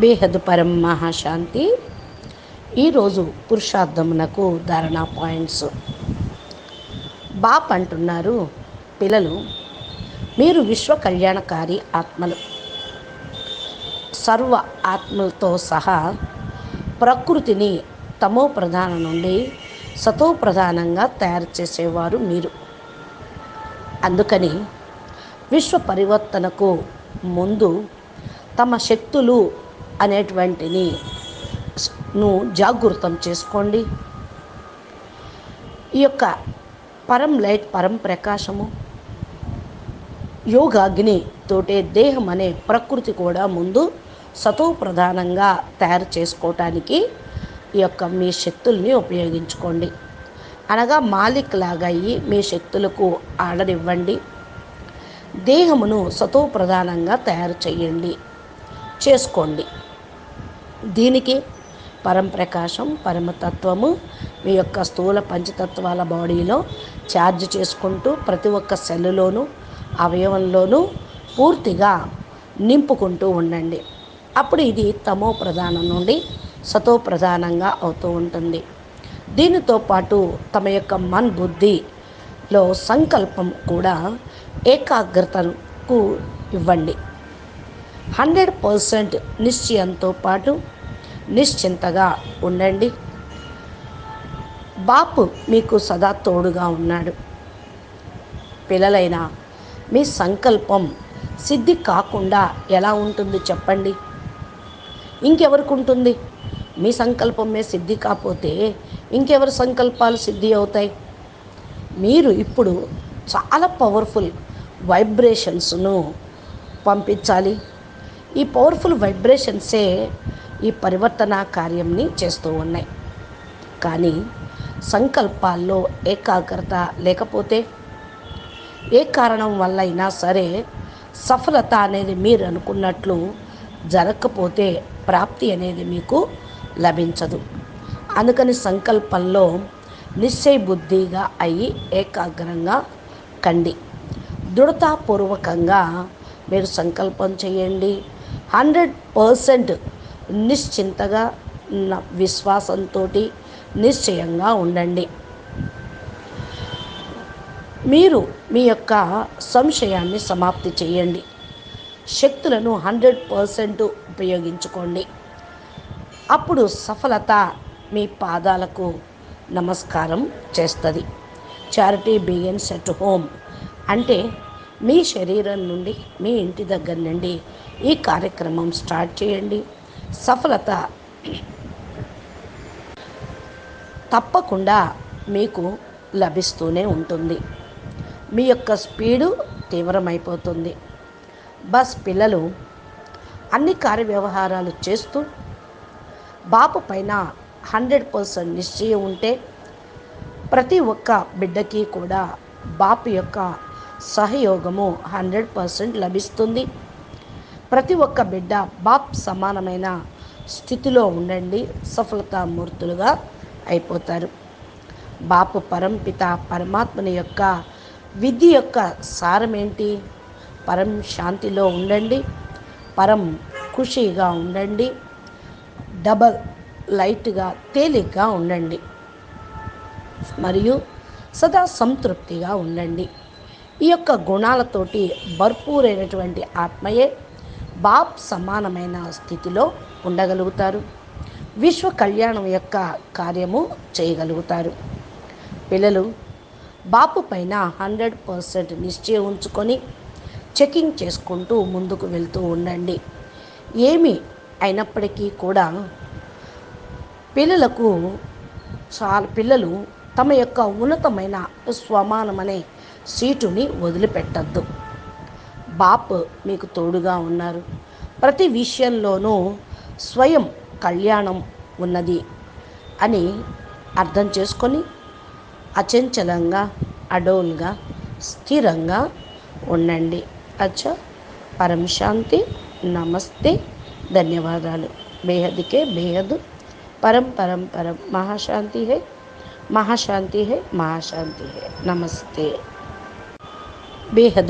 బేహద్ పరం మహాశాంతి. ఈరోజు పురుషార్థమునకు ధారణా పాయింట్స్. బాప్ అంటున్నారు, పిల్లలు మీరు విశ్వ కళ్యాణకారి ఆత్మలు. సర్వ ఆత్మలతో సహా ప్రకృతిని తమో ప్రధాన నుండి సతో ప్రధానంగా తయారు చేసేవారు మీరు. అందుకని విశ్వ పరివర్తనకు ముందు తమ శక్తులు అనేటువంటిని జాగృతం చేసుకోండి. ఈ యొక్క పరం లైట్, పరం ప్రకాశము, యోగాగ్ని తోటే దేహం అనే ప్రకృతి కూడా ముందు సతో ప్రధానంగా తయారు చేసుకోవటానికి ఈ యొక్క మీ శక్తుల్ని ఉపయోగించుకోండి. అనగా మాలిక్ లాగా అయ్యి మీ శక్తులకు ఆర్డర్ ఇవ్వండి. దేహమును సతో ప్రధానంగా తయారు చేయండి, చేసుకోండి. దీనికి పరం ప్రకాశం, పరమతత్వము మీ యొక్క స్థూల పంచతత్వాల బాడీలో ఛార్జ్ చేసుకుంటూ ప్రతి ఒక్క సెల్లులోనూ అవయవంలోనూ పూర్తిగా నింపుకుంటూ ఉండండి. అప్పుడు ఇది తమో ప్రధానం నుండి సతో ప్రధానంగా అవుతూ ఉంటుంది. దీనితో పాటు తమ యొక్క మన్ బుద్ధిలో సంకల్పం కూడా ఏకాగ్రతకు ఇవ్వండి. 100% నిశ్చయంతో పాటు నిశ్చింతగా ఉండండి. బాపు మీకు సదా తోడుగా ఉన్నాడు. పిల్లలైనా మీ సంకల్పం సిద్ధి కాకుండా ఎలా ఉంటుంది చెప్పండి? ఇంకెవరికి ఉంటుంది? మీ సంకల్పమే సిద్ధి కాకపోతే ఇంకెవరి సంకల్పాలు సిద్ధి అవుతాయి? మీరు ఇప్పుడు చాలా పవర్ఫుల్ వైబ్రేషన్స్ను పంపించాలి. ఈ పవర్ఫుల్ వైబ్రేషన్సే ఈ పరివర్తన కార్యంని చేస్తూ ఉన్నాయి. కానీ సంకల్పాల్లో ఏకాగ్రత లేకపోతే ఏ కారణం వల్ల అయినా సరే సఫలత అనేది మీరు అనుకున్నట్లు జరగకపోతే ప్రాప్తి అనేది మీకు లభించదు. అందుకని సంకల్పంలో నిశ్చయ బుద్ధిగా అయ్యి ఏకాగ్రంగా కండి. దృఢతాపూర్వకంగా మీరు సంకల్పం చేయండి. 100% నిశ్చింతగా విశ్వాసంతో నిశ్చయంగా ఉండండి. మీరు మీ యొక్క సంశయాన్ని సమాప్తి చేయండి. శక్తులను 100% ఉపయోగించుకోండి. అప్పుడు సఫలత మీ పాదాలకు నమస్కారం చేస్తుంది. చారిటీ బిగిన్స్ ఎట్ హోమ్ అంటే మీ శరీరం నుండి, మీ ఇంటి దగ్గర నుండి ఈ కార్యక్రమం స్టార్ట్ చేయండి. సఫలత తప్పకుండా మీకు లభిస్తూనే ఉంటుంది. మీ యొక్క స్పీడు తీవ్రమైపోతుంది. బస్ పిల్లలు అన్ని కార్యవ్యవహారాలు చేస్తూ బాపు పైన 100% నిశ్చయం ఉంటే ప్రతి ఒక్క బిడ్డకి కూడా బాపు యొక్క సహయోగము 100% లభిస్తుంది. ప్రతి ఒక్క బిడ్డ బాప్ సమానమైన స్థితిలో ఉండండి, సఫలతామూర్తులుగా అయిపోతారు. బాపు పరంపిత పరమాత్మని యొక్క విధి యొక్క సారం ఏంటి? పరం శాంతిలో ఉండండి, పరం ఖుషీగా ఉండండి, డబల్ లైట్గా తేలిగ్గా ఉండండి, మరియు సదా సంతృప్తిగా ఉండండి. ఈ యొక్క గుణాలతోటి భర్పూరైనటువంటి ఆత్మయే బాప్ సమానమైన స్థితిలో ఉండగలుగుతారు. విశ్వ కళ్యాణం యొక్క కార్యము చేయగలుగుతారు. పిల్లలు బాపు పైన 100% నిశ్చయం ఉంచుకొని చెకింగ్ చేసుకుంటూ ముందుకు వెళ్తూ ఉండండి. ఏమి అయినప్పటికీ కూడా పిల్లలు తమ యొక్క ఉన్నతమైన స్వమానమనే సీటుని వదిలిపెట్టద్దు. బాప్ మీకు తోడుగా ఉన్నారు. ప్రతి విషయంలోనూ స్వయం కళ్యాణం ఉన్నది అని అర్థం చేసుకొని అచంచలంగా, అడోల్గా, స్థిరంగా ఉండండి. అచ్చా, పరం శాంతి. నమస్తే, ధన్యవాదాలు. బేహద్కే బేహద్. పరం పరం పరం. మహాశాంతి హై, మహాశాంతి హై, మహాశాంతి హై. నమస్తే. బేహద్